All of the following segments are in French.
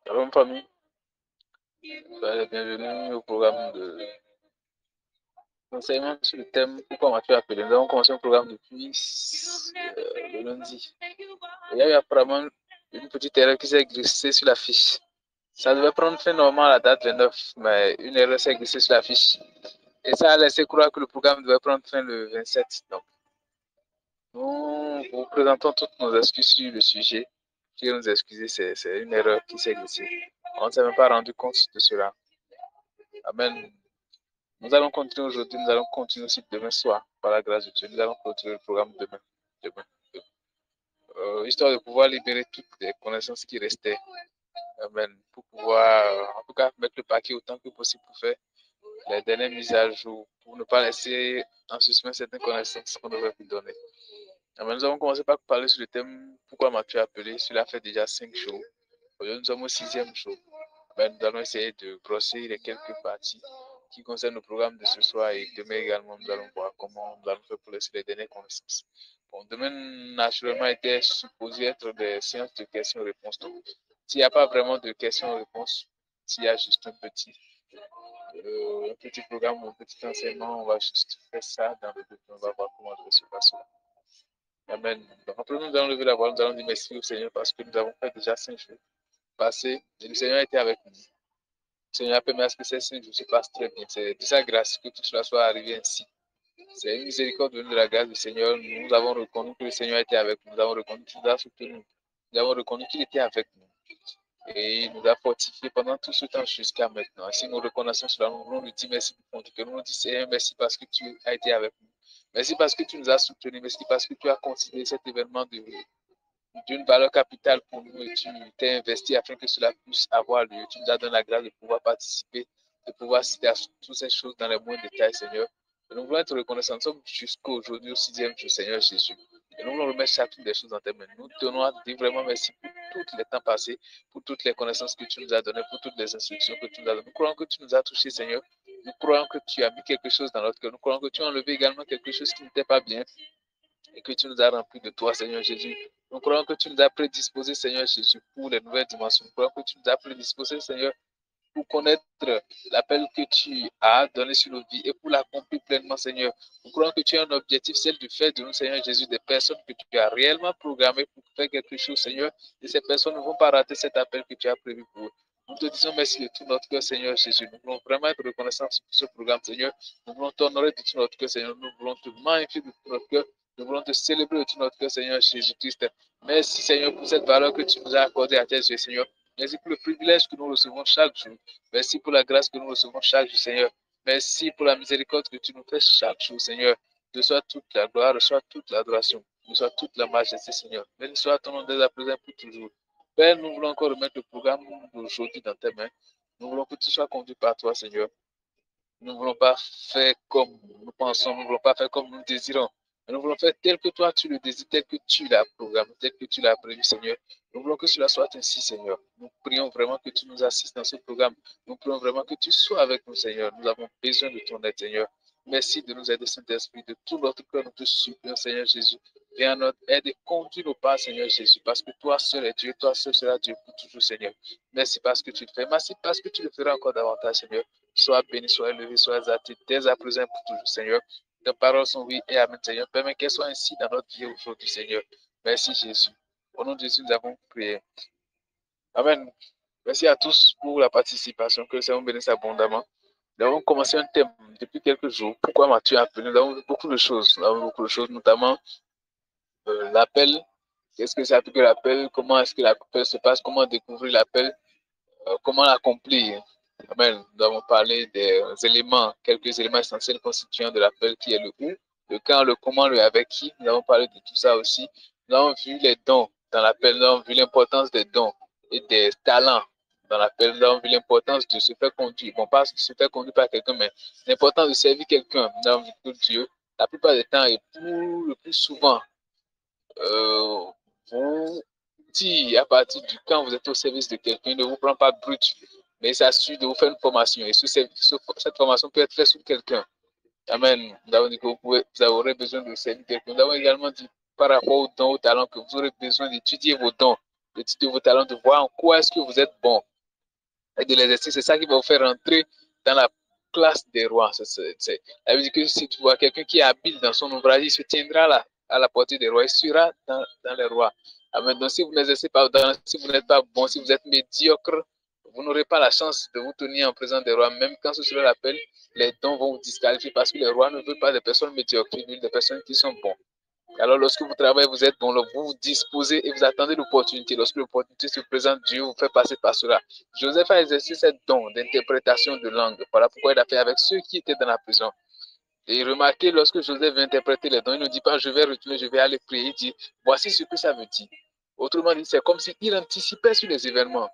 Shalom famille, soyez les bienvenus au programme de enseignement sur le thème Pourquoi m'as-tu appelé. Nous avons commencé un programme depuis le lundi. Il y a eu apparemment une petite erreur qui s'est glissée sur la fiche. Ça devait prendre fin normalement à la date 29, mais une erreur s'est glissée sur la fiche. Et ça a laissé croire que le programme devait prendre fin le 27. Donc, nous vous présentons toutes nos excuses sur le sujet. Veuillez nous excuser, c'est une erreur qui s'est glissée. On ne s'est même pas rendu compte de cela. Amen. Nous allons continuer aujourd'hui, nous allons continuer aussi demain soir, par la grâce de Dieu. Nous allons continuer le programme demain. Histoire de pouvoir libérer toutes les connaissances qui restaient. Amen. Pour pouvoir, en tout cas, mettre le paquet autant que possible pour faire les dernières mises à jour, pour ne pas laisser en suspens certaines connaissances qu'on devrait vous donner. Amen. Nous avons commencé par parler sur le thème Pourquoi m'as-tu appelé? Cela fait déjà 5 jours. Aujourd'hui, nous sommes au 6e jour. Amen. Nous allons essayer de brosser les quelques parties qui concernent le programme de ce soir et demain également, nous allons voir comment nous allons faire pour laisser les dernières connaissances. Bon, demain, naturellement, était supposé être des séances de questions-réponses. Donc, s'il n'y a pas vraiment de questions-réponses, s'il y a juste un petit programme, un petit enseignement, on va juste faire ça dans le but. On va voir comment ça se passe. Amen. Donc, après, nous allons lever la voix, nous allons dire merci au Seigneur parce que nous avons fait déjà 5 jours passés et le Seigneur était avec nous. Seigneur, permet à ce que ces 5 jours se passent très bien. C'est de sa grâce que tout cela soit arrivé ainsi. C'est une miséricorde venue de la grâce du Seigneur. Nous avons reconnu que le Seigneur était avec nous. Nous avons reconnu qu'il nous a soutenus. Nous avons reconnu qu'il était avec nous. Et il nous a fortifiés pendant tout ce temps jusqu'à maintenant. Ainsi, nous reconnaissons cela. Nous voulons lui dire merci pour tout. Nous nous disons, Seigneur, merci parce que tu as été avec nous. Merci parce que tu nous as soutenus. Merci parce que tu as considéré cet événement d'une valeur capitale pour nous et tu t'es investi afin que cela puisse avoir lieu. Tu nous as donné la grâce de pouvoir participer, de pouvoir citer à toutes ces choses dans les moindres détails, Seigneur. Et nous voulons être reconnaissants. Nous sommes jusqu'à aujourd'hui, au 6e jour, Seigneur Jésus. Et nous voulons remettre chacune des choses dans tes mains. Nous tenons à te dire vraiment merci pour tous les temps passés, pour toutes les connaissances que tu nous as données, pour toutes les instructions que tu nous as données. Nous croyons que tu nous as touchés, Seigneur. Nous croyons que tu as mis quelque chose dans notre cœur. Nous croyons que tu as enlevé également quelque chose qui n'était pas bien et que tu nous as remplis de toi, Seigneur Jésus. Nous croyons que tu nous as prédisposés, Seigneur Jésus, pour les nouvelles dimensions. Nous croyons que tu nous as prédisposés, Seigneur, pour connaître l'appel que tu as donné sur nos vies et pour l'accomplir pleinement, Seigneur. Nous croyons que tu as un objectif, celle de faire de nous, Seigneur Jésus, des personnes que tu as réellement programmées pour faire quelque chose, Seigneur. Et ces personnes ne vont pas rater cet appel que tu as prévu pour eux. Nous te disons merci de tout notre cœur, Seigneur Jésus. Nous voulons vraiment être reconnaissants pour ce programme, Seigneur. Nous voulons t'honorer de tout notre cœur, Seigneur. Nous voulons te magnifier de tout notre cœur. Nous voulons te célébrer de tout notre cœur, Seigneur Jésus-Christ. Merci, Seigneur, pour cette valeur que tu nous as accordée à tes yeux, Seigneur. Merci pour le privilège que nous recevons chaque jour. Merci pour la grâce que nous recevons chaque jour, Seigneur. Merci pour la miséricorde que tu nous fais chaque jour, Seigneur. Reçois toute la gloire, reçois toute l'adoration, reçois toute la majesté, Seigneur. Béni soit ton nom dès à présent pour toujours. Père, nous voulons encore remettre le programme d'aujourd'hui dans tes mains. Nous voulons que tu sois conduit par toi, Seigneur. Nous ne voulons pas faire comme nous pensons, nous ne voulons pas faire comme nous désirons. Mais nous voulons faire tel que toi tu le désires, tel que tu l'as programmé, tel que tu l'as prévu, Seigneur. Nous voulons que cela soit ainsi, Seigneur. Nous prions vraiment que tu nous assistes dans ce programme. Nous prions vraiment que tu sois avec nous, Seigneur. Nous avons besoin de ton aide, Seigneur. Merci de nous aider, Saint-Esprit, de tout notre cœur. Nous te supplions, Seigneur Jésus. Viens à notre aide et conduis nos pas, Seigneur Jésus, parce que toi seul es Dieu, toi seul seras Dieu pour toujours, Seigneur. Merci parce que tu le fais. Merci parce que tu le feras encore davantage, Seigneur. Sois béni, sois élevé, sois exalté dès à présent pour toujours, Seigneur. Tes paroles sont oui et amen, Seigneur. Permets qu'elles soient ainsi dans notre vie aujourd'hui, Seigneur. Merci, Jésus. Au nom de Jésus, nous avons prié. Amen. Merci à tous pour la participation. Que le Seigneur bénisse abondamment. Nous avons commencé un thème depuis quelques jours. Pourquoi m'as-tu appelé? Nous avons vu beaucoup de choses. Nous avons vu beaucoup de choses, notamment l'appel. Qu'est-ce que c'est que l'appel? Comment est-ce que l'appel se passe? Comment découvrir l'appel? Comment l'accomplir? Amen. Nous avons parlé des éléments, quelques éléments essentiels constituants de l'appel qui est le où, le quand, le comment, le avec qui. Nous avons parlé de tout ça aussi. Nous avons vu les dons dans l'appel. Nous avons vu l'importance des dons et des talents dans l'appel. Nous avons vu l'importance de se faire conduire. Bon, pas se faire conduire par quelqu'un, mais l'importance de servir quelqu'un. Nous avons vu que Dieu, la plupart du temps et pour le plus souvent, vous dit à partir du quand vous êtes au service de quelqu'un, il ne vous prend pas brut, mais il s'assure de vous faire une formation. Et cette formation peut être faite sur quelqu'un. Amen. Nous avons dit que vous aurez besoin de servir quelqu'un. Nous avons également dit par rapport aux dons, aux talents, que vous aurez besoin d'étudier vos dons. d'étudier vos talents, de voir en quoi est-ce que vous êtes bon. Et de l'exercice, c'est ça qui va vous faire rentrer dans la classe des rois. Ça veut dire que si tu vois quelqu'un qui est habile dans son ouvrage, il se tiendra là, à la portée des rois, il sera dans les rois. Amen. Donc si vous n'exercez pas, si vous n'êtes pas bon, si vous êtes médiocre, vous n'aurez pas la chance de vous tenir en présence des rois. Même quand ce sera l'appel, les dons vont vous disqualifier parce que les rois ne veulent pas des personnes médiocres, ils veulent des personnes qui sont bonnes. Alors, lorsque vous travaillez, vous êtes bon, vous vous disposez et vous attendez l'opportunité. Lorsque l'opportunité se présente, Dieu vous fait passer par cela. Joseph a exercé cette don d'interprétation de langue. Voilà pourquoi il a fait avec ceux qui étaient dans la prison. Et remarquez, lorsque Joseph veut interpréter les dons, il ne dit pas je vais retourner, je vais aller prier. Il dit voici ce que ça veut dire. Autrement dit, c'est comme s'il anticipait sur les événements.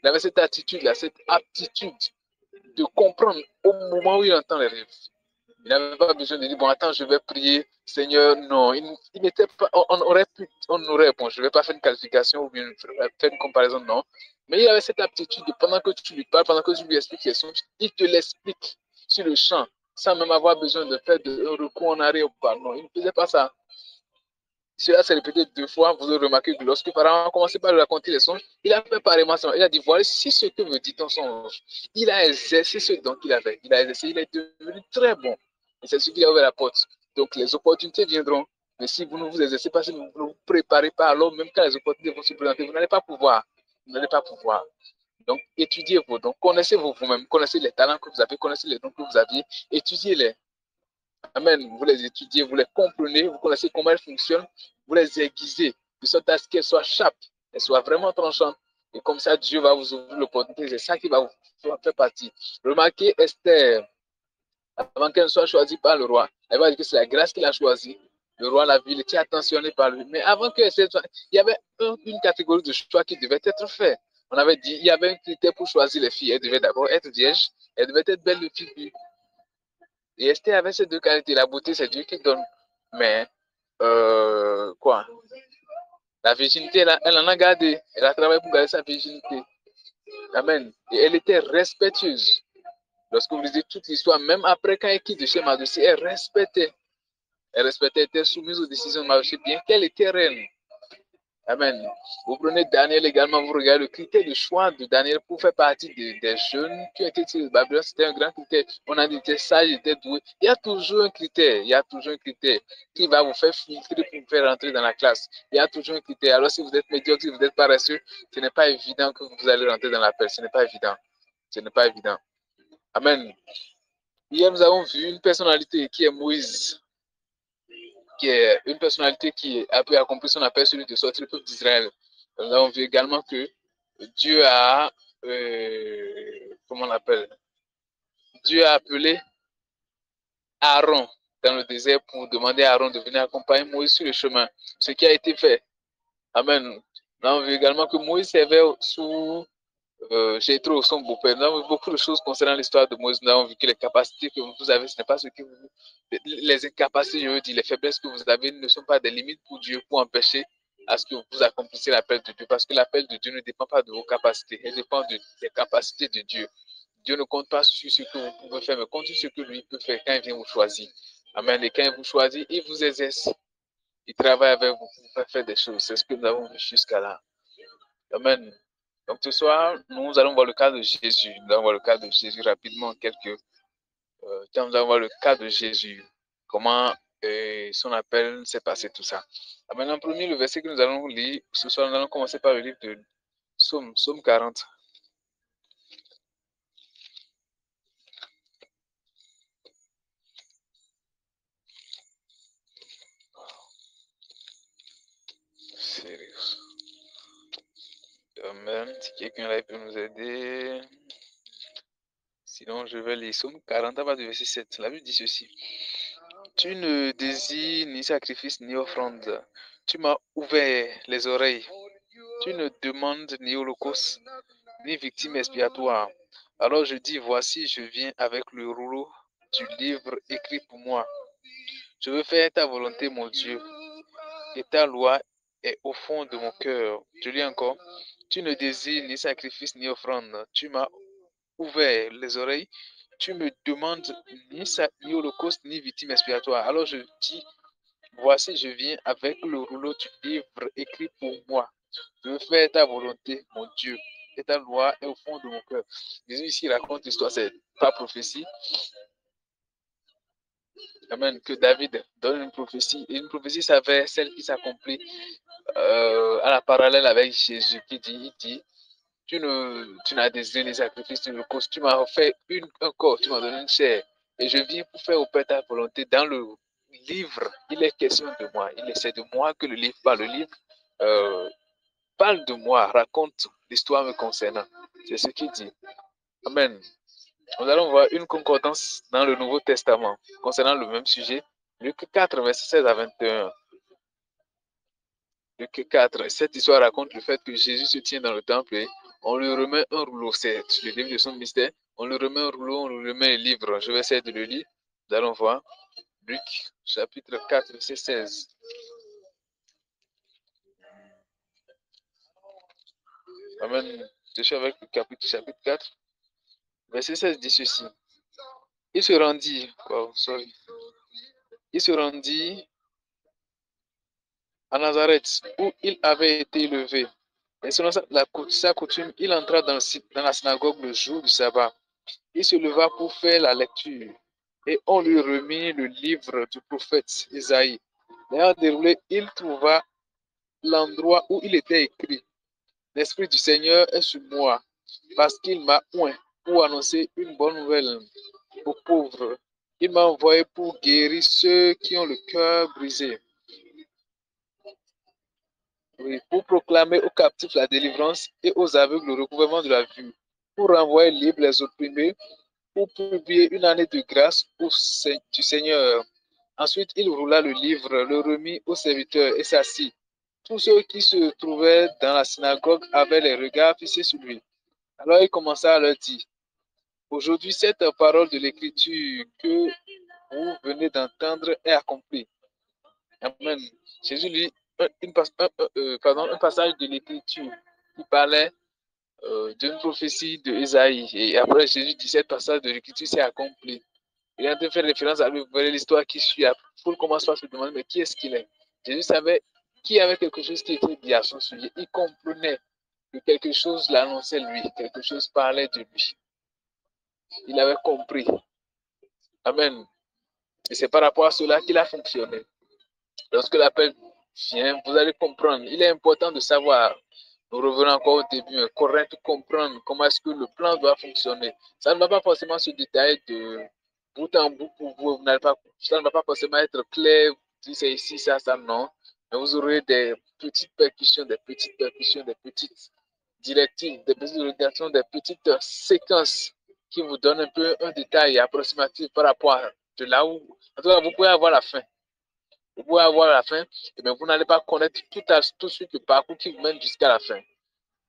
Il avait cette attitude-là, cette aptitude de comprendre au moment où il entend les rêves. Il n'avait pas besoin de dire, bon, attends, je vais prier, Seigneur. Non, il n'était pas, on aurait, bon, je ne vais pas faire une qualification ou bien faire une comparaison, non. Mais il avait cette aptitude de, pendant que tu lui parles, pendant que tu lui expliques les choses, il te l'explique sur le champ, sans même avoir besoin de faire de recours en arrière ou pas. Non, il ne faisait pas ça. Cela s'est répété 2 fois. Vous aurez remarqué que lorsque Pharaon a commencé par lui raconter les songes, il a fait pareillement ça. Il a dit, voilà, si ce que me dit ton songe, il a exercé ce don qu'il avait. Il a exercé, il est devenu très bon. Et c'est ce qui a ouvert la porte. Donc les opportunités viendront. Mais si vous ne vous exercez pas, si vous ne vous préparez pas, alors même quand les opportunités vont se présenter, vous n'allez pas pouvoir. Vous n'allez pas pouvoir. Donc étudiez-vous. Donc connaissez-vous vous-même. Connaissez les talents que vous avez, connaissez les dons que vous aviez. Étudiez-les. Amen. Vous les étudiez, vous les comprenez, vous connaissez comment elles fonctionnent, vous les aiguisez, de sorte à ce qu'elles soient sharp, elles soient vraiment tranchantes. Et comme ça, Dieu va vous ouvrir l'opportunité. C'est ça qui va vous faire partie. Remarquez Esther, avant qu'elle ne soit choisie par le roi, elle va dire que c'est la grâce qu'il a choisie. Le roi l'a vu, il était attentionné par lui. Mais avant que Esther soit, il y avait une catégorie de choix qui devait être fait. On avait dit, il y avait un critère pour choisir les filles. Elles devaient d'abord être vierges, elles devaient être belles de figure. Et Esther avait ces 2 qualités. La beauté, c'est Dieu qui donne. Mais, quoi? La virginité, elle en a gardé. Elle a travaillé pour garder sa virginité. Amen. Et elle était respectueuse. Lorsque vous lisez toute l'histoire, même après quand elle quitte de chez Mardochée, elle respectait. Elle respectait, elle était soumise aux décisions de Mardochée, bien qu'elle était reine. Amen. Vous prenez Daniel également, vous regardez le critère de choix de Daniel pour faire partie des jeunes qui ont été tirés de Babylone. C'était un grand critère. On a dit qu'il était sage, il était doué. Il y a toujours un critère. Il y a toujours un critère qui va vous faire filtrer pour vous faire rentrer dans la classe. Il y a toujours un critère. Alors, si vous êtes médiocre, si vous êtes paresseux, ce n'est pas évident que vous allez rentrer dans la paix. Ce n'est pas évident. Ce n'est pas évident. Amen. Hier, nous avons vu une personnalité qui est Moïse, qui est une personnalité qui a pu accomplir son appel, celui de sortir le peuple d'Israël. Nous avons vu également que Dieu a, comment on appelle, Dieu a appelé Aaron dans le désert pour demander à Aaron de venir accompagner Moïse sur le chemin, ce qui a été fait. Amen. Nous avons vu également que Moïse servait sous Jéthro, son beau-père. Nous avons vu beaucoup de choses concernant l'histoire de Moïse. Nous avons vu que les capacités que vous avez, ce n'est pas ce que vous... Les incapacités, je veux dire, les faiblesses que vous avez ne sont pas des limites pour Dieu, pour empêcher à ce que vous accomplissiez l'appel de Dieu. Parce que l'appel de Dieu ne dépend pas de vos capacités, il dépend des capacités de Dieu. Dieu ne compte pas sur ce que vous pouvez faire, mais compte sur ce que lui peut faire quand il vient vous choisir. Amen. Et quand il vous choisit, il vous exerce. Il travaille avec vous pour faire des choses. C'est ce que nous avons vu jusqu'à là. Amen. Donc ce soir, nous allons voir le cas de Jésus. Nous allons voir le cas de Jésus rapidement en quelques temps. Nous allons voir le cas de Jésus. Comment son appel s'est passé, tout ça. Maintenant, en premier, le verset que nous allons lire ce soir, nous allons commencer par le livre de Psaume 40. Sérieux. Amen. Si quelqu'un là peut nous aider. Sinon, je vais lire Psaume 40 à partir du verset 7. La Bible dit ceci. Tu ne désires ni sacrifice ni offrande. Tu m'as ouvert les oreilles. Tu ne demandes ni holocauste, ni victime expiatoire. Alors je dis, voici, je viens avec le rouleau du livre écrit pour moi. Je veux faire ta volonté, mon Dieu, et ta loi est au fond de mon cœur. Je lis encore. Tu ne désires ni sacrifice ni offrande. Tu m'as ouvert les oreilles. Tu me demandes ni holocauste, ni victime expiatoire. Alors je dis, voici, je viens avec le rouleau du livre écrit pour moi. Je veux faire ta volonté, mon Dieu, et ta loi est au fond de mon cœur. Jésus ici raconte l'histoire, c'est pas prophétie. Amen. Que David donne une prophétie. Et une prophétie, ça va celle qui s'accomplit à la parallèle avec Jésus qui dit, il dit, tu n'as désiré les sacrifices, tu m'as fait un corps, tu m'as donné une chair. Et je viens pour faire au Père ta volonté. Dans le livre, il est question de moi. Il essaie de moi que le livre parle. Le livre parle de moi, raconte l'histoire me concernant. C'est ce qu'il dit. Amen. Nous allons voir une concordance dans le Nouveau Testament concernant le même sujet. Luc 4, verset 16 à 21. Luc 4, cette histoire raconte le fait que Jésus se tient dans le temple et on lui remet un rouleau. C'est le livre de son ministère. On lui remet un rouleau, on lui remet un livre. Je vais essayer de le lire. Nous allons voir. Luc, chapitre 4, verset 16. Amen. Je suis avec le chapitre 4. Verset 16 dit ceci. Il se rendit. Il se rendit à Nazareth, où il avait été élevé. Et selon sa coutume, il entra dans la synagogue le jour du sabbat. Il se leva pour faire la lecture. Et on lui remit le livre du prophète Isaïe. L'ayant déroulé, il trouva l'endroit où il était écrit. L'Esprit du Seigneur est sur moi, parce qu'il m'a oint pour annoncer une bonne nouvelle aux pauvres. Il m'a envoyé pour guérir ceux qui ont le cœur brisé. Oui, pour proclamer aux captifs la délivrance et aux aveugles le recouvrement de la vue, pour renvoyer libres les opprimés, pour publier une année de grâce du Seigneur. Ensuite, il roula le livre, le remit aux serviteurs et s'assit. Tous ceux qui se trouvaient dans la synagogue avaient les regards fixés sur lui. Alors il commença à leur dire, aujourd'hui, cette parole de l'Écriture que vous venez d'entendre est accomplie. Amen. Jésus lit un passage de l'Écriture qui parlait d'une prophétie de Isaïe. Et après, Jésus dit, cette passage de l'Écriture s'est accompli. Il a fait référence à lui. Vous voyez l'histoire qui suit. Paul commence par se demander, mais qui est-ce qu'il est? Jésus savait qu'il y avait quelque chose qui était dit à son sujet. Il comprenait que quelque chose l'annonçait lui, quelque chose parlait de lui. Il avait compris. Amen. Et c'est par rapport à cela qu'il a fonctionné. Lorsque l'appel vient, vous allez comprendre. Il est important de savoir. Nous revenons encore au début, correct, comprendre comment est-ce que le plan doit fonctionner. Ça ne va pas forcément se détailler de bout en bout pour vous. Ça ne va pas forcément être clair. Si c'est ici, ça, non. Mais vous aurez des petites percussions, des petites directives, des petites orientations, des petites séquences qui vous donnent un peu un détail approximatif par rapport à de là où. En tout cas, vous pouvez avoir la fin. Vous pouvez avoir la fin, et bien vous n'allez pas connaître tout de suite le parcours qui vous mène jusqu'à la fin.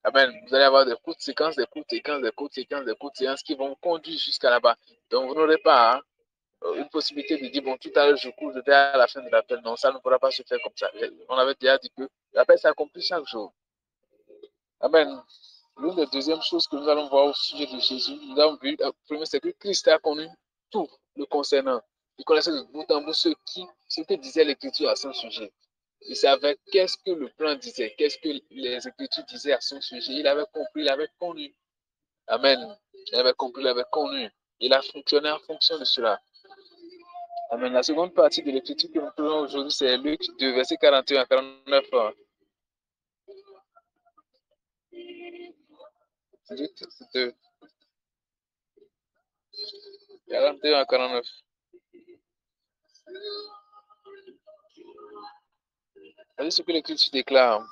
Amen. Vous allez avoir des courtes séquences, des courtes séquences, des courtes séquences, des courtes séquences qui vont vous conduire jusqu'à là-bas. Donc vous n'aurez pas une possibilité de dire, bon, tout à l'heure je cours, je vais à la fin de l'appel. Non, ça ne pourra pas se faire comme ça. On avait déjà dit que l'appel s'accomplit chaque jour. Amen. L'une des deuxièmes choses que nous allons voir au sujet de Jésus, nous avons vu, premier, c'est que Christ a connu tout le concernant. Il connaissait de bout en bout ce que disait l'Écriture à son sujet. Il savait qu'est-ce que le plan disait, qu'est-ce que les Écritures disaient à son sujet. Il avait compris, il avait connu. Amen. Il avait compris, il avait connu. Il a fonctionné en fonction de cela. Amen. La seconde partie de l'Écriture que nous prenons aujourd'hui, c'est Luc 2, verset 41 à 49. Luc 2, 41 à 49. Voici ce que l'Écriture déclare.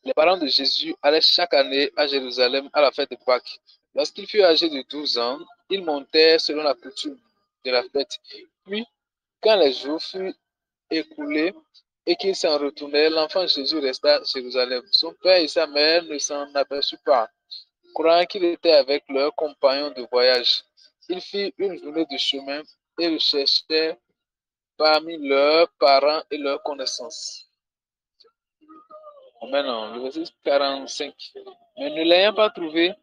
Les parents de Jésus allaient chaque année à Jérusalem à la fête de Pâques. Lorsqu'il fut âgé de 12 ans, ils montèrent selon la coutume de la fête. Puis, quand les jours furent écoulés et qu'ils s'en retournèrent, l'enfant Jésus resta à Jérusalem. Son père et sa mère ne s'en aperçurent pas, croyant qu'il était avec leurs compagnons de voyage. Ils firent une journée de chemin et le cherchèrent parmi leurs parents et leurs connaissances. Maintenant, le verset 45. Mais ne l'ayant pas trouvé,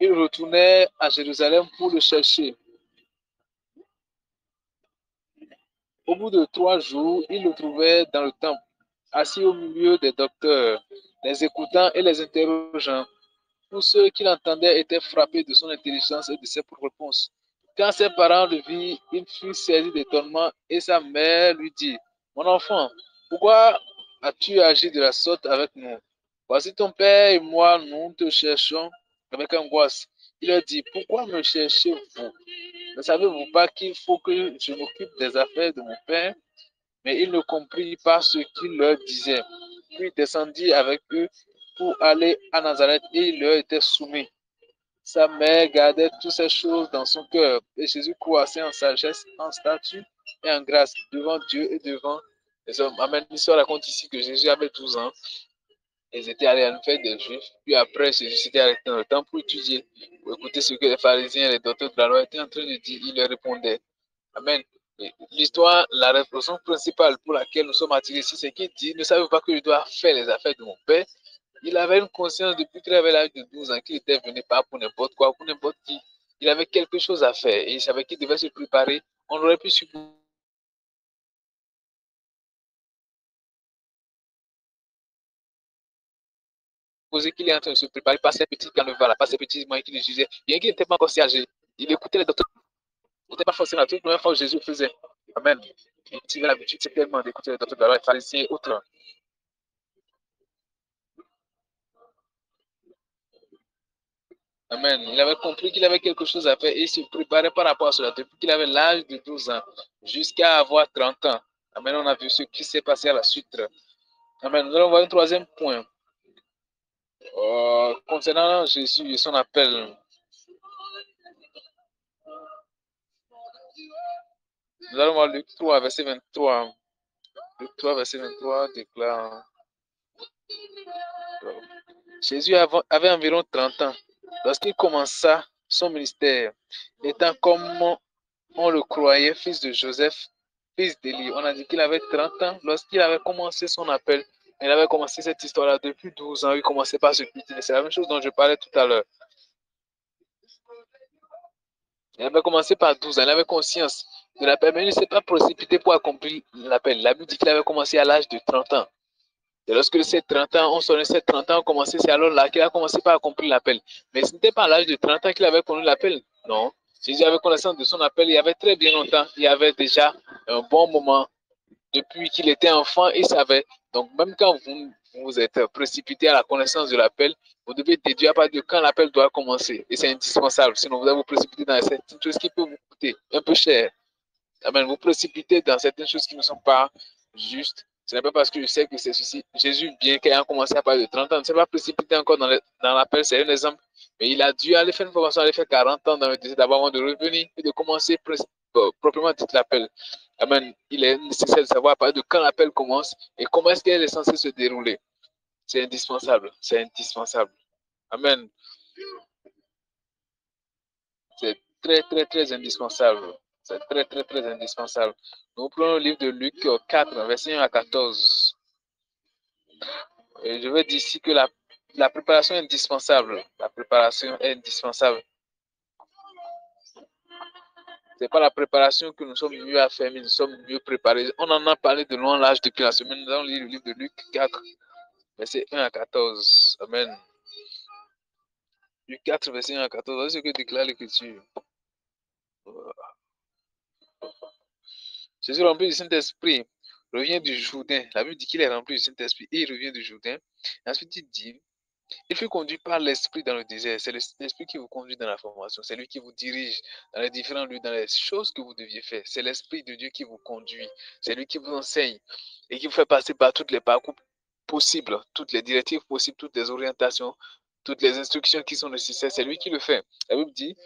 ils retournèrent à Jérusalem pour le chercher. Au bout de 3 jours, ils le trouvèrent dans le temple, assis au milieu des docteurs, les écoutant et les interrogeant. Tous ceux qui l'entendaient étaient frappés de son intelligence et de ses réponses. Quand ses parents le virent, il fut saisi d'étonnement et sa mère lui dit, mon enfant, pourquoi as-tu agi de la sorte avec nous? Voici ton père et moi, nous te cherchons avec angoisse. Il leur dit, pourquoi me cherchez-vous? Ne savez-vous pas qu'il faut que je m'occupe des affaires de mon père? Mais il ne comprit pas ce qu'il leur disait. Puis il descendit avec eux pour aller à Nazareth et il leur était soumis. Sa mère gardait toutes ces choses dans son cœur et Jésus croissait en sagesse, en statut et en grâce devant Dieu et devant les hommes. Amen. L'histoire raconte ici que Jésus avait 12 ans. Ils étaient allés à une fête des Juifs. Puis après, Jésus s'était arrêté dans le temps pour étudier, pour écouter ce que les pharisiens et les docteurs de la loi étaient en train de dire. Il leur répondait. Amen. L'histoire, la raison principale pour laquelle nous sommes attirés ici, c'est qu'il dit, ne savez pas que je dois faire les affaires de mon Père. Il avait une conscience depuis qu'il avait l'âge de 12 ans qu'il était venu pas pour n'importe quoi, pour n'importe qui. Il avait quelque chose à faire et il savait qu'il devait se préparer. On aurait pu supposer qu'il est en train de se préparer par ces petits carnavals, par ces petits moyens qu'il utilisait. Bien qu'il n'était pas encore si âgé, il écoutait les docteurs. Il n'était pas forcément la toute première fois que Jésus faisait. Amen. Il avait l'habitude tellement d'écouter les docteurs de la loi, les pharisiens et autres. Amen. Il avait compris qu'il avait quelque chose à faire et il se préparait par rapport à cela depuis qu'il avait l'âge de 12 ans jusqu'à avoir 30 ans. Amen. On a vu ce qui s'est passé à la suite. Amen. Nous allons voir un troisième point. Concernant Jésus et son appel. Nous allons voir Luc 3, verset 23. Luc 3, verset 23 déclare. Jésus avait environ 30 ans lorsqu'il commença son ministère, étant comme on le croyait, fils de Joseph, fils d'Élie. On a dit qu'il avait 30 ans lorsqu'il avait commencé son appel. Il avait commencé cette histoire-là depuis 12 ans. Il commençait par se cultiver. C'est la même chose dont je parlais tout à l'heure. Il avait commencé par 12 ans. Il avait conscience de l'appel, mais il ne s'est pas précipité pour accomplir l'appel. La Bible dit qu'il avait commencé à l'âge de 30 ans. Et lorsque ces 30 ans, on sonnait ces 30 ans, on commençait, c'est alors là qu'il a commencé par accomplir l'appel. Mais ce n'était pas à l'âge de 30 ans qu'il avait connu l'appel. Non. Jésus avait connaissance de son appel il y avait très bien longtemps. Il y avait déjà un bon moment. Depuis qu'il était enfant, il savait. Donc, même quand vous êtes précipité à la connaissance de l'appel, vous devez déduire à partir de quand l'appel doit commencer. Et c'est indispensable. Sinon, vous allez vous précipiter dans certaines choses qui peuvent vous coûter un peu cher. Amen. Vous précipitez dans certaines choses qui ne sont pas justes. Ce n'est pas parce que je sais que c'est ceci. Jésus, bien qu'il ait commencé à parler de 30 ans, ne s'est pas précipité encore dans l'appel. C'est un exemple. Mais il a dû aller faire une formation, aller faire 40 ans dans le désert d'abord avant de revenir et de commencer proprement dit l'appel. Amen. Il est nécessaire de savoir à partir de quand l'appel commence et comment est-ce qu'elle est censée se dérouler. C'est indispensable. C'est indispensable. Amen. C'est très, très, très indispensable. C'est très, très, très indispensable. Nous prenons le livre de Luc 4, verset 1 à 14. Et je veux dire ici que la préparation est indispensable. La préparation est indispensable. Ce n'est pas la préparation que nous sommes mieux à faire, mais nous sommes mieux préparés. On en a parlé de loin l'âge depuis la semaine. Nous allons lire le livre de Luc 4, verset 1 à 14. Amen. Luc 4, verset 1 à 14. Voici ce que déclare l'Écriture. Jésus rempli du Saint-Esprit revient du Jourdain. La Bible dit qu'il est rempli du Saint-Esprit et il revient du Jourdain. Et ensuite, il dit, il fut conduit par l'Esprit dans le désert. C'est l'Esprit qui vous conduit dans la formation. C'est lui qui vous dirige dans les différents lieux, dans les choses que vous deviez faire. C'est l'Esprit de Dieu qui vous conduit. C'est lui qui vous enseigne et qui vous fait passer par toutes les parcours possibles, toutes les directives possibles, toutes les orientations, toutes les instructions qui sont nécessaires. C'est lui qui le fait. La Bible dit,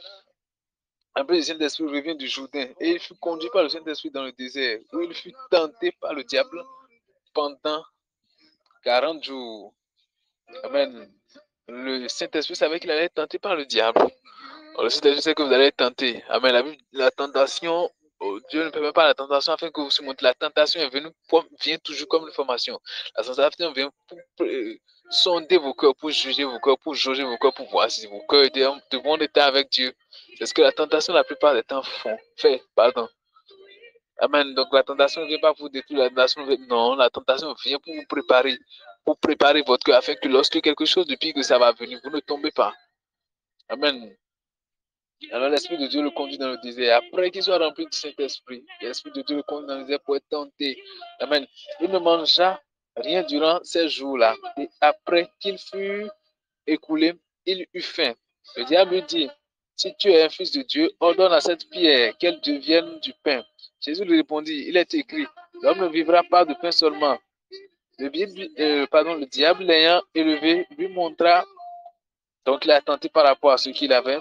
un peu le Saint-Esprit revient du Jourdain et il fut conduit par le Saint-Esprit dans le désert où il fut tenté par le diable pendant 40 jours. Amen. Le Saint-Esprit savait qu'il allait être tenté par le diable. Le Saint-Esprit sait que vous allez être tenté. Amen. La tentation, Dieu ne permet pas la tentation afin que vous surmontez. La tentation est venue, vient toujours comme une formation. La tentation vient pour sonder vos cœurs, pour juger vos cœurs, pour jauger vos cœurs, pour voir si vos cœurs étaient de bon état avec Dieu. C'est ce que la tentation la plupart des temps fait. Pardon. Amen. Donc la tentation ne vient pas pour détruire, non, la tentation vient pour préparer votre cœur afin que lorsque quelque chose de pire que ça va venir, vous ne tombez pas. Amen. Alors l'Esprit de Dieu le conduit dans le désert. Après qu'il soit rempli du Saint-Esprit, l'Esprit de Dieu le conduit dans le désert pour être tenté. Amen. Il ne mangea rien durant ces jours-là. Et après qu'il fut écoulé, il eut faim. Le diable lui dit, si tu es un fils de Dieu, ordonne à cette pierre qu'elle devienne du pain. Jésus lui répondit, il est écrit, l'homme ne vivra pas de pain seulement. Le diable l'ayant élevé, lui montra, donc il a tenté par rapport à ce qu'il avait.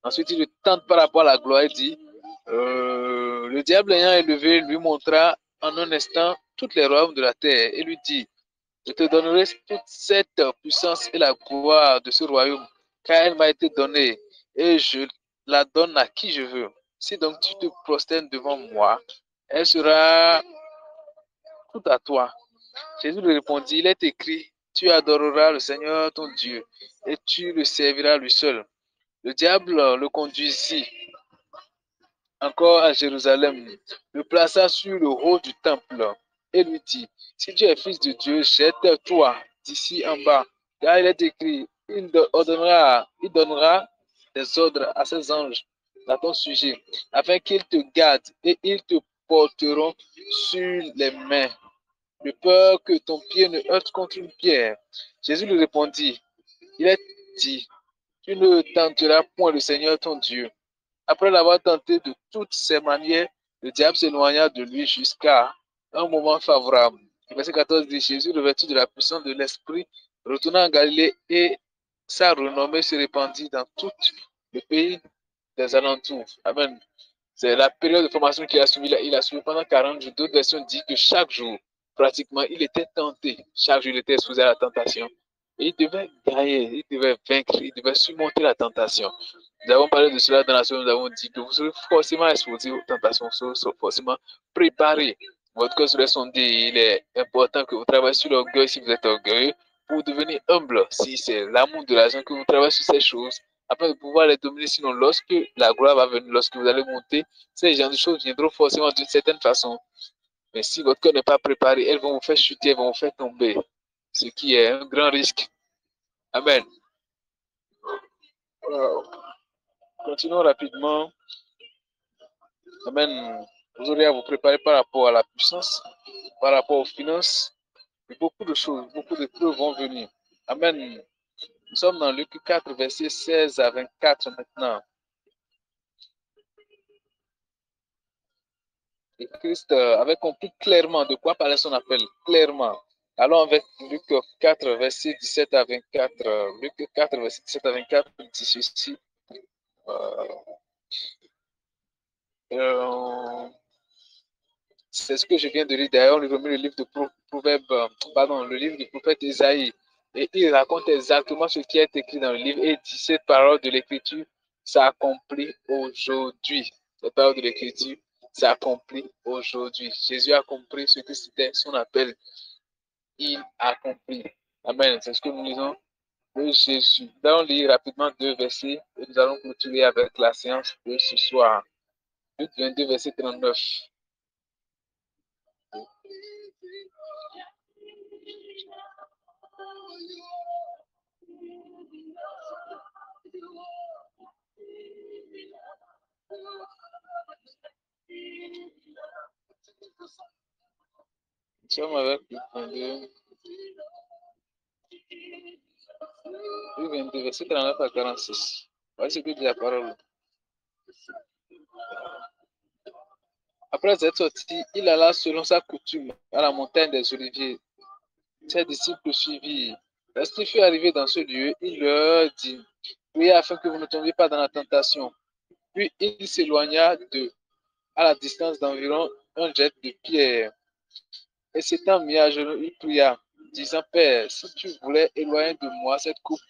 Ensuite, il le tente par rapport à la gloire et dit, le diable ayant élevé, lui montra en un instant toutes les royaumes de la terre et lui dit, je te donnerai toute cette puissance et la gloire de ce royaume, car elle m'a été donnée, et je la donne à qui je veux. Si donc tu te prosternes devant moi, elle sera toute à toi. Jésus lui répondit, il est écrit, tu adoreras le Seigneur ton Dieu, et tu le serviras lui seul. Le diable le conduisit encore à Jérusalem, le plaça sur le haut du temple et lui dit, si tu es fils de Dieu, jette-toi d'ici en bas, car il est écrit, il donnera des ordres à ses anges à ton sujet, afin qu'ils te gardent et ils te porteront sur les mains, de peur que ton pied ne heurte contre une pierre. Jésus lui répondit, il est dit, tu ne tenteras point le Seigneur ton Dieu. Après l'avoir tenté de toutes ses manières, le diable s'éloigna de lui jusqu'à un moment favorable. Verset 14 dit, Jésus, revêtu de la puissance de l'Esprit, retourna en Galilée et sa renommée se répandit dans tout le pays des alentours. Amen. C'est la période de formation qu'il a suivi. Il a suivi pendant 40 jours. D'autres versions disent que chaque jour, pratiquement, il était tenté. Chaque jour, il était exposé à la tentation. Et il devait gagner, il devait vaincre, il devait surmonter la tentation. Nous avons parlé de cela dans la semaine, nous avons dit que vous serez forcément exposé aux tentations, vous serez forcément préparé. Votre cœur serait sondé. Il est important que vous travaillez sur l'orgueil si vous êtes orgueilleux, pour devenir humble si c'est l'amour de l'argent, que vous travaillez sur ces choses, afin de pouvoir les dominer. Sinon, lorsque la gloire va venir, lorsque vous allez monter, ces genres de choses viendront forcément d'une certaine façon. Mais si votre cœur n'est pas préparé, elles vont vous faire chuter, elles vont vous faire tomber, ce qui est un grand risque. Amen. Continuons rapidement. Amen. Vous aurez à vous préparer par rapport à la puissance, par rapport aux finances. Et beaucoup de choses, beaucoup de preuves vont venir. Amen. Nous sommes dans Luc 4, versets 16 à 24 maintenant. Et Christ avait compris clairement de quoi parlait son appel. Clairement. Allons avec Luc 4, verset 17 à 24. Luc 4, verset 17 à 24 dit ceci. C'est ce que je viens de lire. D'ailleurs, on lui remet le livre de le livre du prophète Isaïe. Et il raconte exactement ce qui est écrit dans le livre et dit cette parole de l'écriture s'accomplit aujourd'hui. Cette parole de l'écriture s'accomplit aujourd'hui. Jésus a compris ce que c'était son appel. Il a compris. Amen. C'est ce que nous lisons de Jésus. Là, on lit rapidement 2 versets et nous allons clôturer avec la séance de ce soir. Luc 22, verset 39. Nous sommes avec Luc 22. Luc 22, verset 39 à 46. Voici ce que dit la parole. Après être sorti, il alla selon sa coutume à la montagne des Oliviers. Ses disciples suivirent. Lorsqu'il fut arrivé dans ce lieu, il leur dit, priez afin que vous ne tombiez pas dans la tentation. Puis il s'éloigna d'eux, à la distance d'environ un jet de pierre. Et s'étant mis à genoux, il pria, disant, Père, si tu voulais éloigner de moi cette coupe,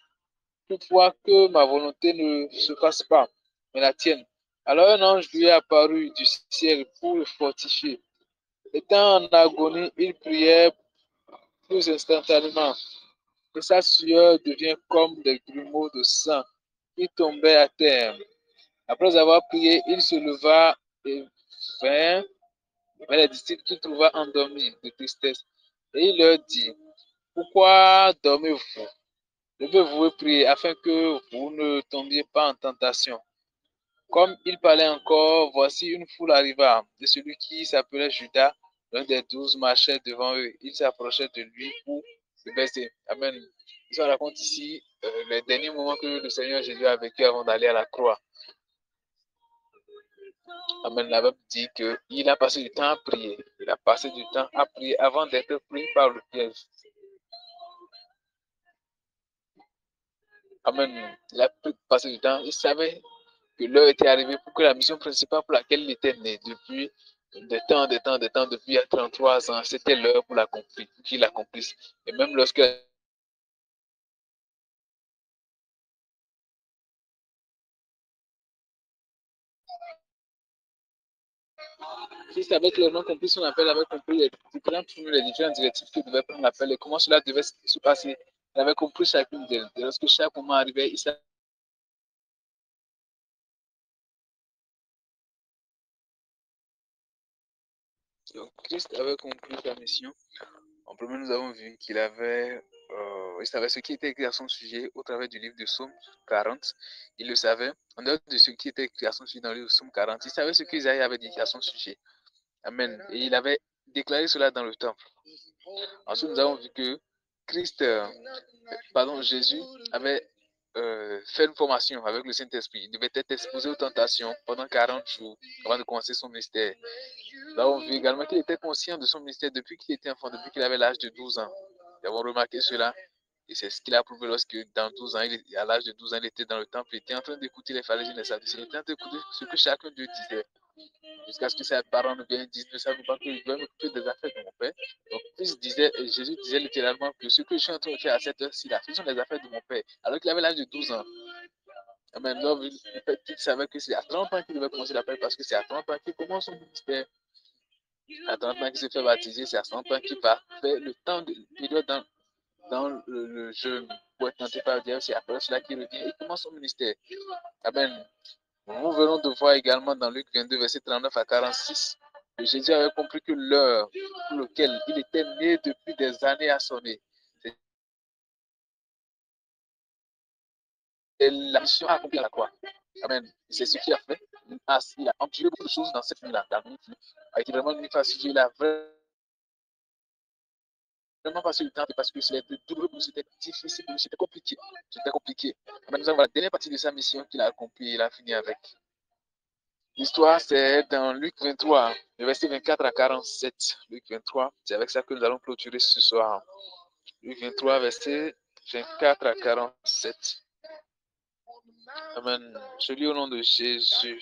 toutefois que ma volonté ne se fasse pas, mais la tienne. Alors un ange lui est apparu du ciel pour le fortifier. Étant en agonie, il priait plus instantanément, et sa sueur devient comme des grumeaux de sang qui tombaient à terre. Après avoir prié, il se leva et vint les disciples qu'il trouva endormis de tristesse. Et il leur dit, pourquoi dormez-vous? Levez-vous et priez afin que vous ne tombiez pas en tentation. Comme il parlait encore, voici une foule arriva, et celui qui s'appelait Judas, l'un des 12, marchait devant eux. Il s'approchait de lui pour le baiser. Amen. Ça raconte ici les derniers moments que le Seigneur Jésus a vécu avant d'aller à la croix. Amen. La Bible dit qu'il a passé du temps à prier. Il a passé du temps à prier avant d'être pris par le piège. Amen. Il a passé du temps. Il savait que l'heure était arrivée pour que la mission principale pour laquelle il était né depuis depuis il y a 33 ans, c'était l'heure pour qu'il l'accomplisse. Et même lorsque il savait clairement compris son appel, avait compris les différentes directives qu'il devait prendre l'appel et comment cela devait se passer. Il avait compris chacune d'elles. Et lorsque chaque moment arrivait, il savait. Donc, Christ avait compris sa mission. En premier, nous avons vu qu'il il savait ce qui était écrit à son sujet au travers du livre de Psaume 40. Il le savait. En dehors de ce qui était écrit à son sujet dans le livre de Psaume 40, il savait ce qu'Isaïe avait dit à son sujet. Amen. Et il avait déclaré cela dans le temple. Ensuite, nous avons vu que Jésus avait fait une formation avec le Saint-Esprit. Il devait être exposé aux tentations pendant 40 jours avant de commencer son ministère. Nous avons vu également qu'il était conscient de son ministère depuis qu'il était enfant, depuis qu'il avait l'âge de 12 ans. Nous avons remarqué cela et c'est ce qu'il a prouvé lorsque, à l'âge de 12 ans, il était dans le temple, il était en train d'écouter les pharisiens et les sadducéens, il était en train d'écouter ce que chacun d'eux disait. Jusqu'à ce que ses parents ne viennent dire, ne savent pas que je dois m'occuper des affaires de mon père. Donc, Jésus disait littéralement que ce que je suis en train de faire à cette heure-ci-là, ce sont les affaires de mon père, alors qu'il avait l'âge de 12 ans. Amen. Donc, il savait que c'est à 30 ans qu'il devait commencer l'appel parce que c'est à 30 ans qu'il commence son ministère. À 30 ans qu'il se fait baptiser, c'est à 30 ans qu'il va faire le temps de période dans le jeûne pour être tenté par le diable. C'est après cela qu'il revient et commence son ministère. Amen. Nous venons de voir également dans Luc 22, verset 39 à 46, que Jésus avait compris que l'heure pour laquelle il était né depuis des années a sonné. C'est la mission accomplie à la croix. Amen. C'est ce qu'il a fait. Il a enduré beaucoup de choses dans cette nuit-là. La nuit a été vraiment une nuit facile. Il a vraiment passé du temps parce que c'était douloureux, c'était difficile, c'était compliqué. C'était compliqué. Amen. Nous avons la dernière partie de sa mission qu'il a accomplie et il a fini avec. L'histoire, c'est dans Luc 23, le verset 24 à 47. Luc 23, c'est avec ça que nous allons clôturer ce soir. Luc 23, verset 24 à 47. Amen. Je lis au nom de Jésus.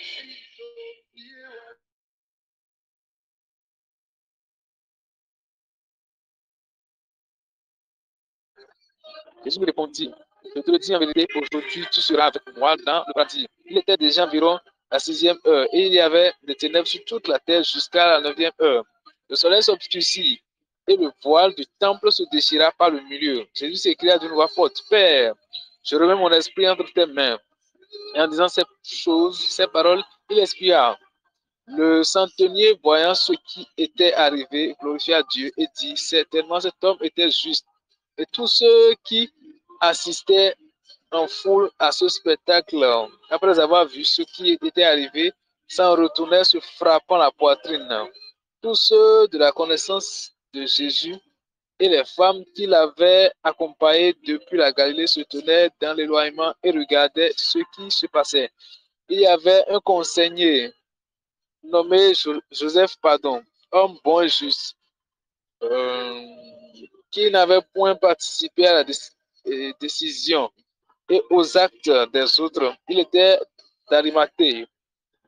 Jésus me répondit, je te le dis en vérité, aujourd'hui tu seras avec moi dans le paradis. Il était déjà environ la 6e heure et il y avait des ténèbres sur toute la terre jusqu'à la 9e heure. Le soleil s'obscurcit et le voile du temple se déchira par le milieu. Jésus s'écria d'une voix forte, Père, je remets mon esprit entre tes mains. Et en disant ces paroles, il expira. Le centenier, voyant ce qui était arrivé, glorifia Dieu et dit, certainement cet homme était juste. Et tous ceux qui assistaient en foule à ce spectacle, après avoir vu ce qui était arrivé, s'en retournèrent se frappant la poitrine. Tous ceux de la connaissance de Jésus et les femmes qui l'avaient accompagné depuis la Galilée se tenaient dans l'éloignement et regardaient ce qui se passait. Il y avait un conseiller nommé Joseph, homme bon et juste, qui n'avait point participé à la décision et aux actes des autres. Il était d'Arimathée,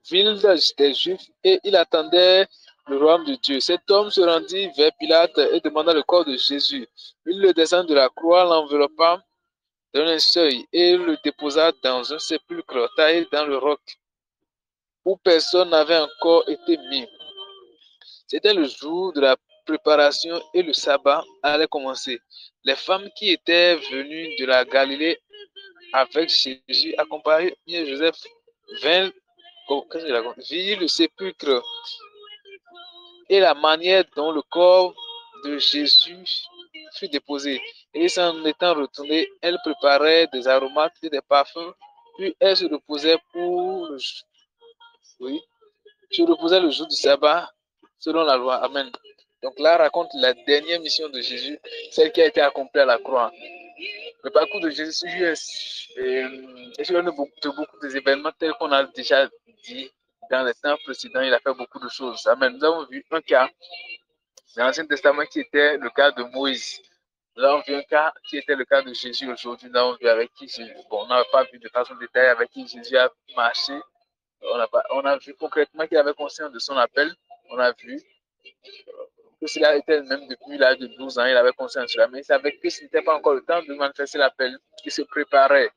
ville des Juifs, et il attendait le royaume de Dieu. Cet homme se rendit vers Pilate et demanda le corps de Jésus. Il le descendit de la croix, l'enveloppa d'un seuil et le déposa dans un sépulcre taillé dans le roc où personne n'avait encore été mis. C'était le jour de la préparation et le sabbat allait commencer. Les femmes qui étaient venues de la Galilée avec Jésus, accompagnées de Joseph, vinrent qu'est-ce qu'il raconte? Vit le sépulcre et la manière dont le corps de Jésus fut déposé. Et s'en étant retournée, elle préparait des aromates et des parfums, puis elle se reposait oui, se reposait le jour du sabbat, selon la loi. Amen. Donc là, raconte la dernière mission de Jésus, celle qui a été accomplie à la croix. Le parcours de Jésus est sur de beaucoup d'événements tels qu'on a déjà dit dans les temps précédents. Il a fait beaucoup de choses. Amen. Nous avons vu un cas dans l'Ancien Testament qui était le cas de Moïse. Nous avons vu un cas qui était le cas de Jésus aujourd'hui. Nous avons vu avec qui Jésus, bon, on n'a pas vu de façon détaillée avec qui Jésus a marché. On a vu concrètement qu'il avait conscience de son appel. On a vu que cela était même depuis l'âge de 12 ans, il avait conscience de cela, mais il savait que ce n'était pas encore le temps de manifester l'appel. Il se préparait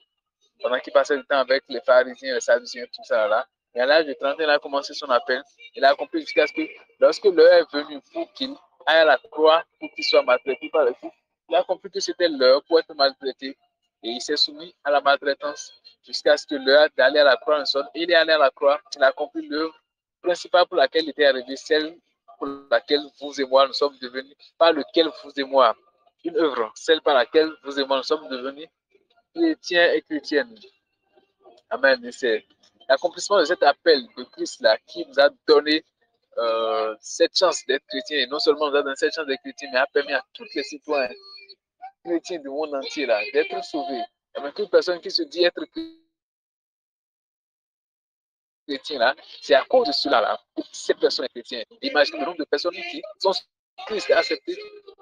pendant qu'il passait du temps avec les pharisiens, les sadduciens, tout ça là. Et à l'âge de 30 ans, il a commencé son appel. Il a accompli jusqu'à ce que, lorsque l'heure est venue pour qu'il aille à la croix, pour qu'il soit maltraité par le Christ, il a compris que c'était l'heure pour être maltraité. Et il s'est soumis à la maltraitance jusqu'à ce que l'heure d'aller à la croix ne sonne. Il est allé à la croix, il a accompli l'œuvre principale pour laquelle il était arrivé, celle pour laquelle vous et moi nous sommes devenus, par lequel vous et moi, une œuvre, celle par laquelle vous et moi nous sommes devenus chrétiens et chrétiennes. Amen. C'est l'accomplissement de cet appel de Christ là qui nous a donné cette chance d'être chrétiens. Et non seulement nous a donné cette chance d'être chrétiens, mais a permis à tous les citoyens chrétiens du monde entier là d'être sauvés. Amen. Toute personne qui se dit être chrétien là, c'est à cause de cela là que cette personne est chrétienne. Imaginez le nombre de personnes qui sont Christ a accepté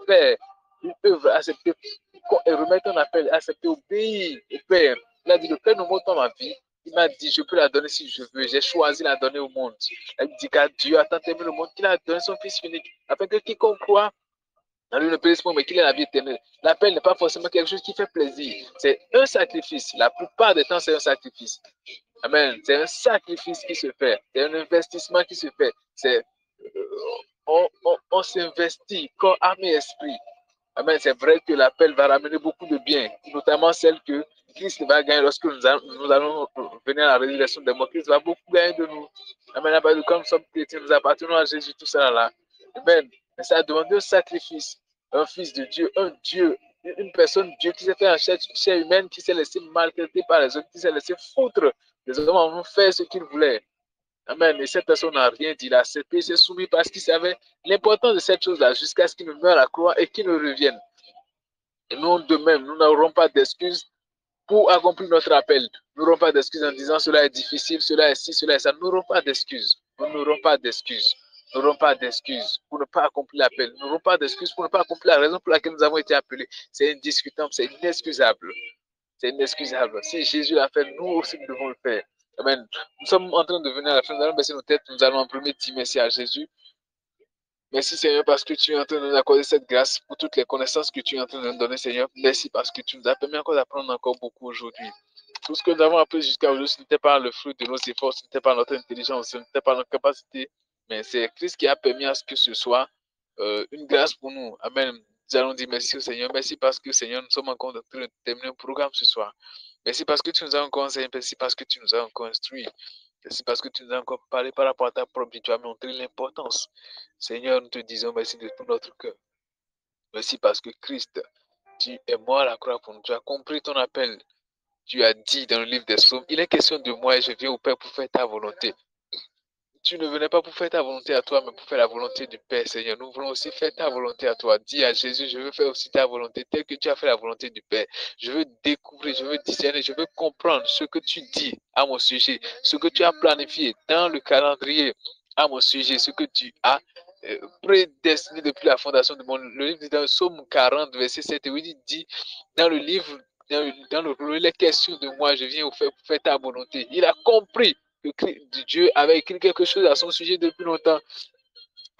faire une œuvre, accepté et remettre un appel, accepter obéir au Père. Il a dit, le Père nous montre ma vie. Il m'a dit, je peux la donner si je veux. J'ai choisi de la donner au monde. Il dit qu'à Dieu a tant aimé le monde qu'il a donné son Fils unique, afin que quiconque croit dans lui ne périsse pas, mais qu'il ait la vie éternelle. L'appel n'est pas forcément quelque chose qui fait plaisir. C'est un sacrifice. La plupart des temps, c'est un sacrifice. Amen. C'est un sacrifice qui se fait. C'est un investissement qui se fait. C'est on s'investit corps, âme et esprit. Amen. C'est vrai que l'appel va ramener beaucoup de biens, notamment celle que Christ va gagner lorsque nous allons venir à la résurrection des morts. Christ va beaucoup gagner de nous. Amen. Comme nous sommes chrétiens, nous appartenons à Jésus, tout ça là. Amen. Mais ça a demandé un sacrifice. Un fils de Dieu, un Dieu, une personne Dieu qui s'est fait en chair humaine, qui s'est laissé maltraiter par les autres, qui s'est laissé foutre. Les hommes ont fait ce qu'ils voulaient. Amen. Et cette personne n'a rien dit. Il a accepté, il s'est soumis parce qu'il savait l'importance de cette chose-là jusqu'à ce qu'il ne meure à la croix et qu'il ne revienne. Et nous, de même, nous n'aurons pas d'excuses pour accomplir notre appel. Nous n'aurons pas d'excuses en disant cela est difficile, cela est ci, cela est ça. Nous n'aurons pas d'excuses. Nous n'aurons pas d'excuses. Nous n'aurons pas d'excuses pour ne pas accomplir l'appel. Nous n'aurons pas d'excuses pour ne pas accomplir la raison pour laquelle nous avons été appelés. C'est indiscutable, c'est inexcusable. C'est inexcusable. Si Jésus l'a fait, nous aussi nous devons le faire. Amen. Nous sommes en train de venir à la fin. Nous allons baisser nos têtes. Nous allons en premier dire merci à Jésus. Merci Seigneur parce que tu es en train de nous accorder cette grâce pour toutes les connaissances que tu es en train de nous donner Seigneur. Merci parce que tu nous as permis encore d'apprendre encore beaucoup aujourd'hui. Tout ce que nous avons appris jusqu'à aujourd'hui, ce n'était pas le fruit de nos efforts, ce n'était pas notre intelligence, ce n'était pas notre capacité, mais c'est Christ qui a permis à ce que ce soit une grâce pour nous. Amen. Nous allons dire merci au Seigneur. Merci parce que Seigneur, nous sommes encore en train de terminer un programme ce soir. Merci parce que tu nous as encore enseigné, merci parce que tu nous as encore instruit. Merci parce que tu nous as encore parlé par rapport à ta propre vie. Tu as montré l'importance. Seigneur, nous te disons merci de tout notre cœur. Merci parce que Christ, tu es mort à la croix pour nous. Tu as compris ton appel. Tu as dit dans le livre des Psaumes, il est question de moi et je viens au Père pour faire ta volonté. Tu ne venais pas pour faire ta volonté à toi, mais pour faire la volonté du Père, Seigneur. Nous voulons aussi faire ta volonté à toi. Dis à Jésus, je veux faire aussi ta volonté, telle que tu as fait la volonté du Père. Je veux découvrir, je veux discerner, je veux comprendre ce que tu dis à mon sujet, ce que tu as planifié dans le calendrier à mon sujet, ce que tu as prédestiné depuis la fondation du monde. Le livre dit dans le Psaume 40, verset 7 et 8, il dit dans le livre, il est question de moi, je viens pour faire ta volonté. Il a compris que Dieu avait écrit quelque chose à son sujet depuis longtemps.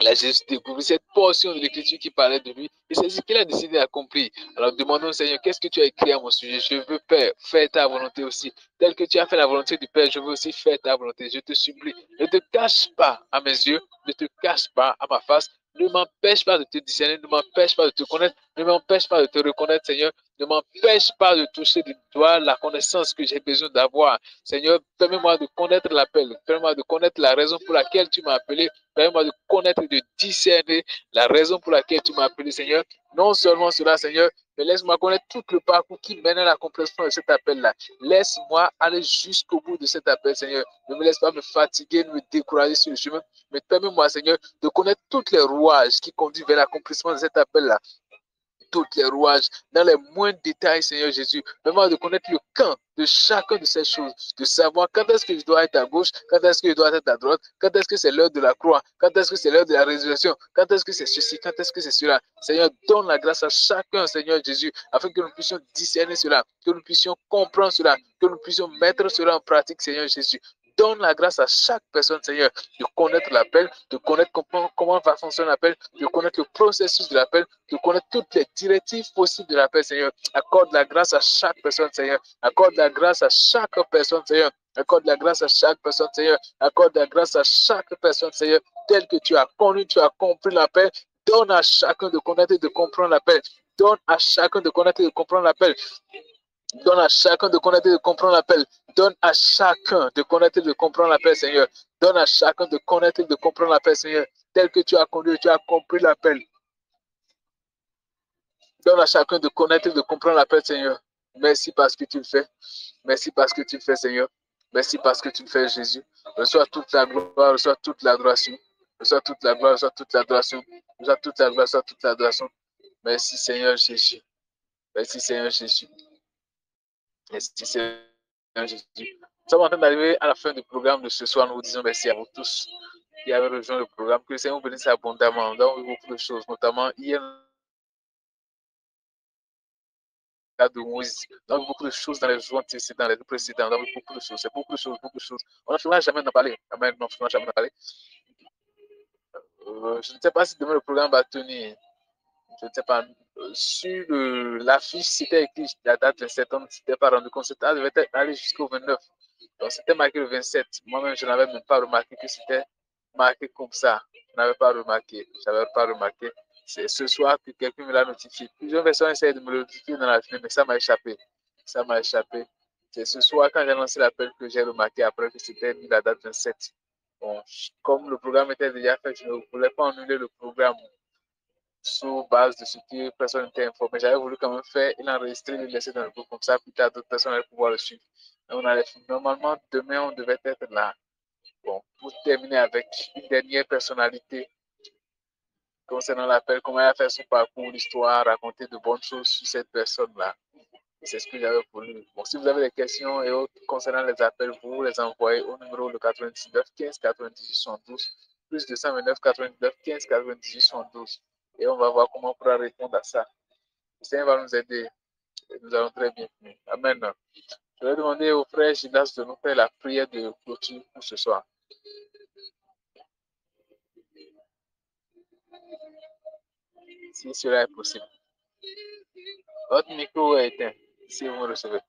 Là, Jésus découvert cette portion de l'écriture qui parlait de lui. Et c'est ce qu'il a décidé d'accomplir. Alors demandons au Seigneur, qu'est-ce que tu as écrit à mon sujet? Je veux, Père, faire ta volonté aussi. Tel que tu as fait la volonté du Père, je veux aussi faire ta volonté. Je te supplie. Ne te cache pas à mes yeux. Ne te cache pas à ma face. Ne m'empêche pas de te discerner, ne m'empêche pas de te connaître, ne m'empêche pas de te reconnaître, Seigneur. Ne m'empêche pas de toucher du doigt la connaissance que j'ai besoin d'avoir. Seigneur, permets-moi de connaître l'appel, permets-moi de connaître la raison pour laquelle tu m'as appelé, permets-moi de connaître et de discerner la raison pour laquelle tu m'as appelé, Seigneur. Non seulement cela, Seigneur, mais laisse-moi connaître tout le parcours qui mène à l'accomplissement de cet appel-là. Laisse-moi aller jusqu'au bout de cet appel, Seigneur. Ne me laisse pas me fatiguer, me décourager sur le chemin, mais permets-moi, Seigneur, de connaître toutes les rouages qui conduisent vers l'accomplissement de cet appel-là. Toutes les rouages, dans les moindres détails, Seigneur Jésus. Permets-moi de connaître le camp de chacune de ces choses, de savoir quand est-ce que je dois être à gauche, quand est-ce que je dois être à droite, quand est-ce que c'est l'heure de la croix, quand est-ce que c'est l'heure de la résurrection, quand est-ce que c'est ceci, quand est-ce que c'est cela. Seigneur, donne la grâce à chacun, Seigneur Jésus, afin que nous puissions discerner cela, que nous puissions comprendre cela, que nous puissions mettre cela en pratique, Seigneur Jésus. Donne la grâce à chaque personne, Seigneur, de connaître l'appel, de connaître comment va fonctionner l'appel, de connaître le processus de l'appel, de connaître toutes les directives possibles de l'appel, Seigneur. Accorde la grâce à chaque personne, Seigneur. Accorde la grâce à chaque personne, Seigneur. Accorde la grâce à chaque personne, Seigneur. Accorde la grâce à chaque personne, Seigneur. Tel que tu as connu, tu as compris l'appel. Donne à chacun de connaître et de comprendre l'appel. Donne à chacun de connaître et de comprendre l'appel. Donne à chacun de connaître et de comprendre l'appel. Donne à chacun de connaître et de comprendre l'appel, Seigneur. Donne à chacun de connaître et de comprendre l'appel, Seigneur. Tel que tu as connu, tu as compris l'appel. Donne à chacun de connaître et de comprendre l'appel, Seigneur. Merci parce que tu le fais. Merci parce que tu le fais, Seigneur. Merci parce que tu le fais, Jésus. Reçois toute la gloire, reçois toute l'adoration. Reçois toute la gloire, reçois toute l'adoration. Reçois toute la gloire, reçois toute l'adoration. Merci, Seigneur Jésus. Merci, Seigneur Jésus. Merci, Seigneur Jésus. Nous sommes en train d'arriver à la fin du programme de ce soir. Nous vous disons merci à vous tous qui avez rejoint le programme. Que le Seigneur vous bénisse abondamment. Nous avons vu beaucoup de choses, notamment hier, de Moïse. Nous avons vu beaucoup de choses dans les jours précédents, les précédents. Nous avons vu beaucoup de choses. C'est beaucoup de choses, beaucoup de choses. On ne finira jamais d'en parler. Amen. On ne finira jamais d'en parler. Je ne sais pas si demain le programme va tenir. Je ne sais pas. Sur l'affiche, c'était écrit la date 27 ans, c'était pas rendu compte. C'était devait aller jusqu'au 29. Donc, c'était marqué le 27. Moi-même, je n'avais même pas remarqué que c'était marqué comme ça. Je n'avais pas remarqué. Je n'avais pas remarqué. C'est ce soir que quelqu'un me l'a notifié. Plusieurs personnes essaient de me le notifier dans la journée, mais ça m'a échappé. Ça m'a échappé. C'est ce soir, quand j'ai lancé l'appel, que j'ai remarqué après que c'était mis la date 27. Bon, comme le programme était déjà fait, je ne voulais pas annuler le programme sur base de ce que personne n'était informé. J'avais voulu quand même faire et l'enregistrer et le laisser dans le groupe comme ça, plus tard d'autres personnes allaient pouvoir le suivre. Et on allait finir. Normalement, demain, on devait être là. Bon, pour terminer avec une dernière personnalité concernant l'appel, comment elle a fait son parcours, l'histoire, raconter de bonnes choses sur cette personne-là. C'est ce que j'avais voulu. Bon, si vous avez des questions et autres concernant les appels, vous les envoyez au numéro de 99 15 98 72, plus 229 99 15 98 72. Et on va voir comment on pourra répondre à ça. Le Seigneur va nous aider. Et nous allons très bien finir. Amen. Je vais demander au frère Gilas de nous faire la prière de clôture pour ce soir. Si cela est possible. Votre micro est éteint, si vous me recevez.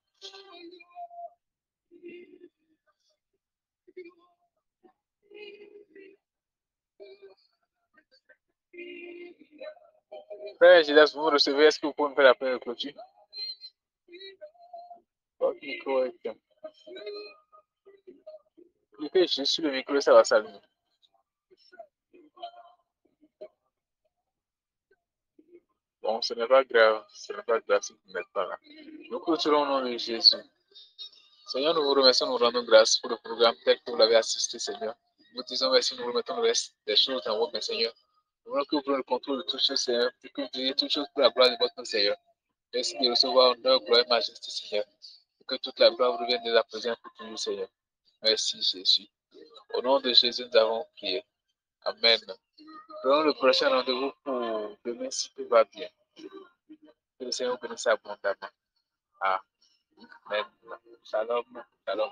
Frère Gilas, vous me recevez, est-ce que vous pouvez me faire la prière de clôture? Votre micro est éteint. Cliquez juste sur le micro et ça va s'allumer. Bon, ce n'est pas grave. Ce n'est pas grave si vous n'êtes pas là. Nous clôturons au nom de Jésus. Seigneur, nous vous remercions, nous rendons grâce pour le programme tel que vous l'avez assisté, Seigneur. Nous disons merci, nous remettons le reste des choses dans vos mains, Seigneur. Nous voulons que vous preniez le contrôle de toutes choses, Seigneur, et que vous diriez toutes choses pour la gloire de votre nom, Seigneur. Merci de recevoir honneur, gloire et majesté, Seigneur. Et que toute la gloire vous revienne dès à présent pour toujours, Seigneur. Merci, Jésus. Au nom de Jésus, nous avons prié. Amen. Prenons le prochain rendez-vous pour demain si tout va bien. Que le Seigneur vous bénisse abondamment. Amen. Shalom. Shalom.